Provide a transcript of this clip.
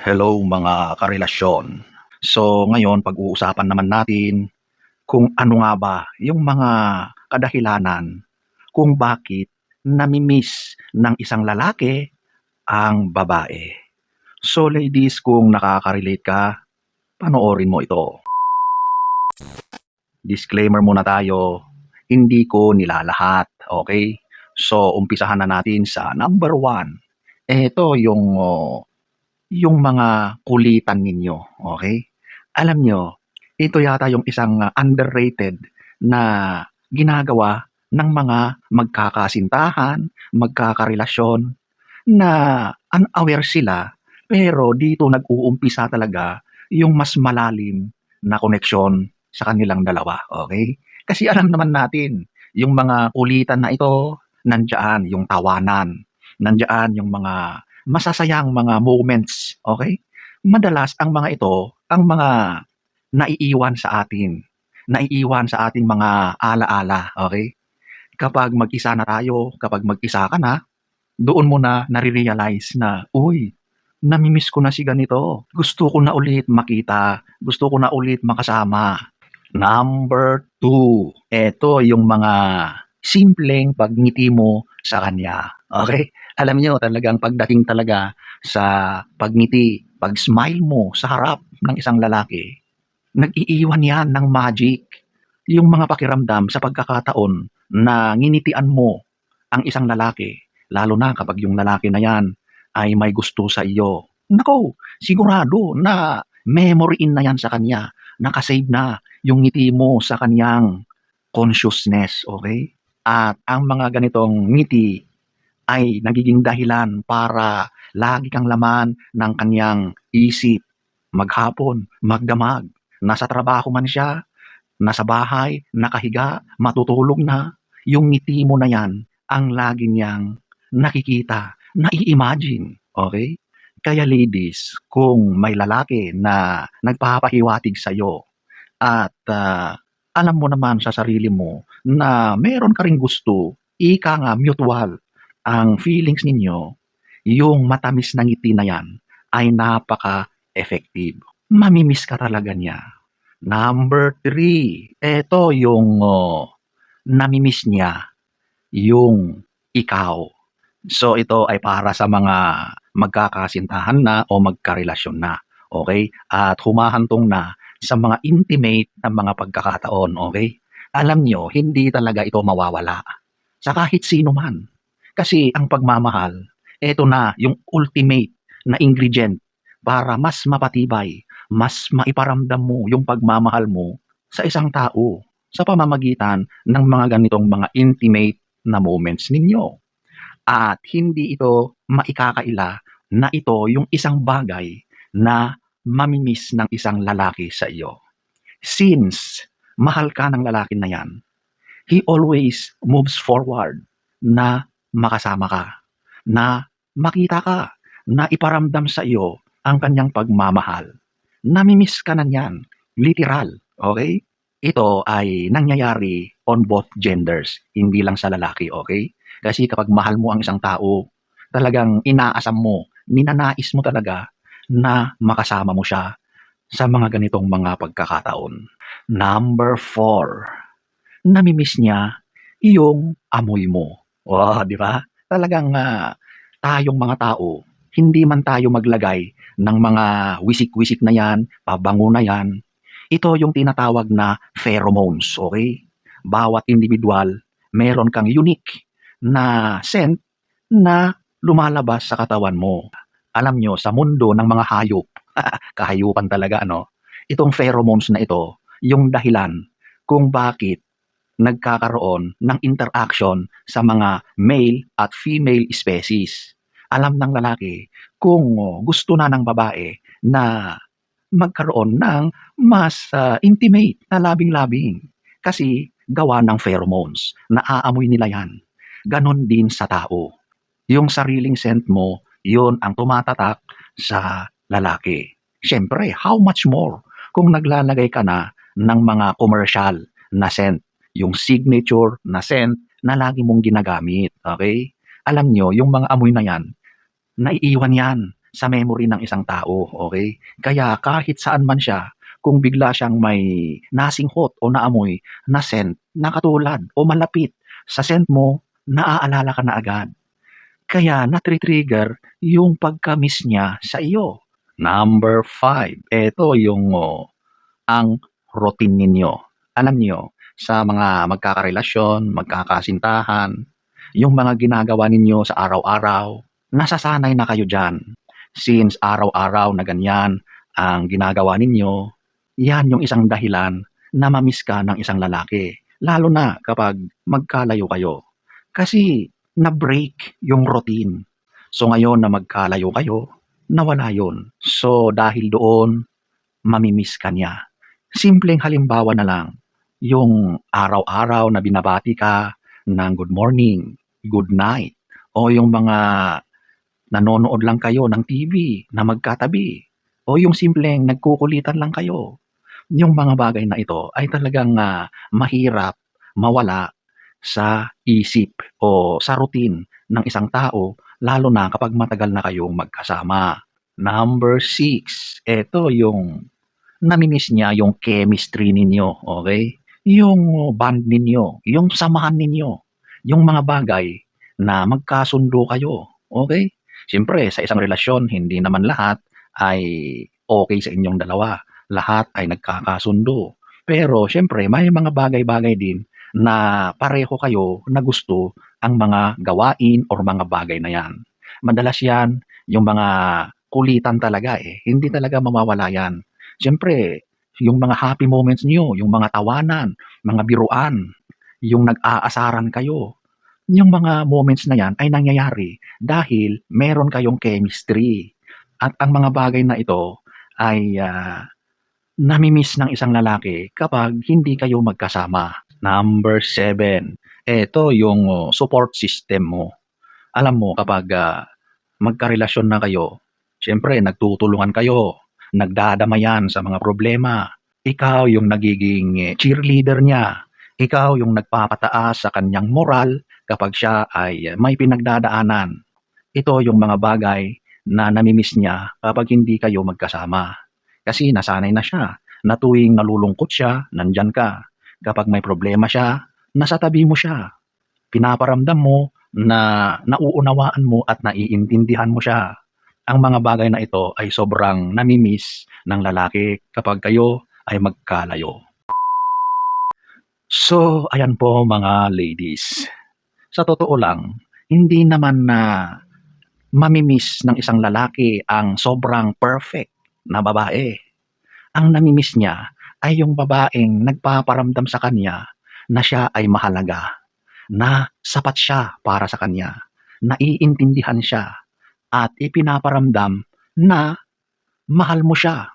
Hello mga karelasyon. So ngayon pag-uusapan naman natin kung ano nga ba yung mga kadahilanan kung bakit nami-miss ng isang lalaki ang babae. So ladies, kung nakaka-relate ka, panoorin mo ito. Disclaimer muna tayo, hindi ko nilalahat, okay? So umpisahan na natin sa number 1. Ito yung mga kulitan ninyo, okay? Alam nyo, ito yata yung isang underrated na ginagawa ng mga magkakasintahan, magkakarelasyon na unaware sila pero dito nag-uumpisa talaga yung mas malalim na koneksyon sa kanilang dalawa, okay? Kasi alam naman natin, yung mga kulitan na ito, nandiyan yung tawanan, nandiyan yung mga masasayang mga moments, okay? Madalas ang mga ito, ang mga naiiwan sa atin, naiiwan sa ating mga alaala, okay? Kapag mag-isa na tayo, kapag mag-isa ka na, doon mo na nare-realize na, uy, nami-miss ko na si ganito. Gusto ko na ulit makita, gusto ko na ulit makasama. Number 2, eto yung mga simpleng pagngiti mo sa kanya. Okay? Alam niyo talagang pagdating talaga sa pagngiti, pag-smile mo sa harap ng isang lalaki, nag-iiwan yan ng magic. Yung mga pakiramdam sa pagkakataon na nginitian mo ang isang lalaki, lalo na kapag yung lalaki na yan ay may gusto sa iyo. Nako, sigurado na memory in na yan sa kanya. Nakasave na yung ngiti mo sa kanyang consciousness, okay? At ang mga ganitong ngiti ay nagiging dahilan para lagi kang laman ng kanyang isip, maghapon, magdamag. Nasa trabaho man siya, nasa bahay, nakahiga, matutulog na, yung ngiti mo na yan ang lagi niyang nakikita, nai-imagine, okay? Kaya ladies, kung may lalaki na nagpapahiwatig sa'yo at alam mo naman sa sarili mo na meron ka ring gusto, ika nga mutual ang feelings ninyo, yung matamis na ngiti na yan ay napaka-effective. Mamimiss ka talaga niya. Number 3, eto yung nami-miss niya yung ikaw. So ito ay para sa mga magkakasintahan na o magkarelasyon na, okay? At humahantong na sa mga intimate na mga pagkakataon, okay? Alam niyo, hindi talaga ito mawawala sa kahit sino man. Kasi ang pagmamahal, eto na yung ultimate na ingredient para mas mapatibay, mas maiparamdam mo yung pagmamahal mo sa isang tao sa pamamagitan ng mga ganitong mga intimate na moments ninyo. At hindi ito maikakaila na ito yung isang bagay na mamimiss ng isang lalaki sa iyo. Since mahal ka ng lalaki na yan, he always moves forward na makasama ka, na makita ka, na iparamdam sa iyo ang kanyang pagmamahal. Namimiss ka na niyan, literal, okay? Ito ay nangyayari on both genders, hindi lang sa lalaki, okay? Kasi kapag mahal mo ang isang tao, talagang inaasam mo, ninanais mo talaga na makasama mo siya sa mga ganitong mga pagkakataon. Number 4, nami-miss niya yung amoy mo. Oh, 'di ba? Talagang, tayong mga tao, hindi man tayo maglagay ng mga wisik-wisik na 'yan, pabango na 'yan, ito yung tinatawag na pheromones, okay? Bawat individual, meron kang unique na scent na lumalabas sa katawan mo. Alam niyo sa mundo ng mga hayop, kahayupan talaga ano, itong pheromones na ito, yung dahilan kung bakit nagkakaroon ng interaction sa mga male at female species. Alam ng lalaki kung gusto na ng babae na magkaroon ng mas intimate na labing-labing. Kasi gawa ng pheromones, naaamoy nila yan. Ganon din sa tao. Yung sariling scent mo, yun ang tumatatak sa lalaki. Siyempre, how much more kung naglalagay ka na ng mga commercial na scent, yung signature na scent na lagi mong ginagamit, okay? Alam nyo, yung mga amoy na yan, naiiwan yan sa memory ng isang tao, okay? Kaya kahit saan man siya, kung bigla siyang may nasinghot o naamoy na scent na katulad o malapit sa scent mo, naaalala ka na agad. Kaya nati-trigger yung pagka-miss niya sa iyo. Number 5, eto yung ang routine ninyo. Alam niyo, sa mga magkakarelasyon, magkakasintahan, yung mga ginagawa ninyo sa araw-araw, nasasanay na kayo diyan. Since araw-araw na ganyan ang ginagawa ninyo, yan yung isang dahilan na ma-miss ka ng isang lalaki. Lalo na kapag magkalayo kayo. Kasi na-break yung routine. So ngayon na magkalayo kayo, nawala yun. So dahil doon, mami-miss ka niya. Simpleng halimbawa na lang, yung araw-araw na binabati ka ng good morning, good night, o yung mga nanonood lang kayo ng TV na magkatabi, o yung simpleng nagkukulitan lang kayo. Yung mga bagay na ito ay talagang mahirap mawala sa isip o sa routine ng isang tao, lalo na kapag matagal na kayong magkasama. Number 6, eto yung nami-miss niya yung chemistry ninyo, okay? Yung bond ninyo, yung samahan ninyo, yung mga bagay na magkasundo kayo, okay? Siyempre sa isang relasyon hindi naman lahat ay okay sa inyong dalawa, lahat ay nagkakasundo. Pero siyempre may mga bagay-bagay din na pareho kayo na gusto ang mga gawain or mga bagay na 'yan. Madalas 'yan yung mga kulitan talaga, hindi talaga mawawala 'yan. Siyempre, yung mga happy moments niyo, yung mga tawanan, mga biruan, yung nag-aasaran kayo, yung mga moments na yan ay nangyayari dahil meron kayong chemistry. At ang mga bagay na ito ay nami-miss ng isang lalaki kapag hindi kayo magkasama. Number 7, eto yung support system mo. Alam mo kapag magkarelasyon na kayo, siyempre nagtutulungan kayo, nagdadamayan sa mga problema. Ikaw yung nagiging cheerleader niya. Ikaw yung nagpapataas sa kanyang moral kapag siya ay may pinagdadaanan. Ito yung mga bagay na namimiss niya kapag hindi kayo magkasama. Kasi nasanay na siya na tuwing nalulungkot siya, nandyan ka. Kapag may problema siya, nasa tabi mo siya. Pinaparamdam mo na nauunawaan mo at naiintindihan mo siya. Ang mga bagay na ito ay sobrang nami-miss ng lalaki kapag kayo ay magkalayo. So, ayan po mga ladies. Sa totoo lang, hindi naman na mami-miss ng isang lalaki ang sobrang perfect na babae. Ang nami-miss niya ay yung babaeng nagpaparamdam sa kanya na siya ay mahalaga, na sapat siya para sa kanya, naiintindihan siya, at ipinaparamdam na mahal mo siya.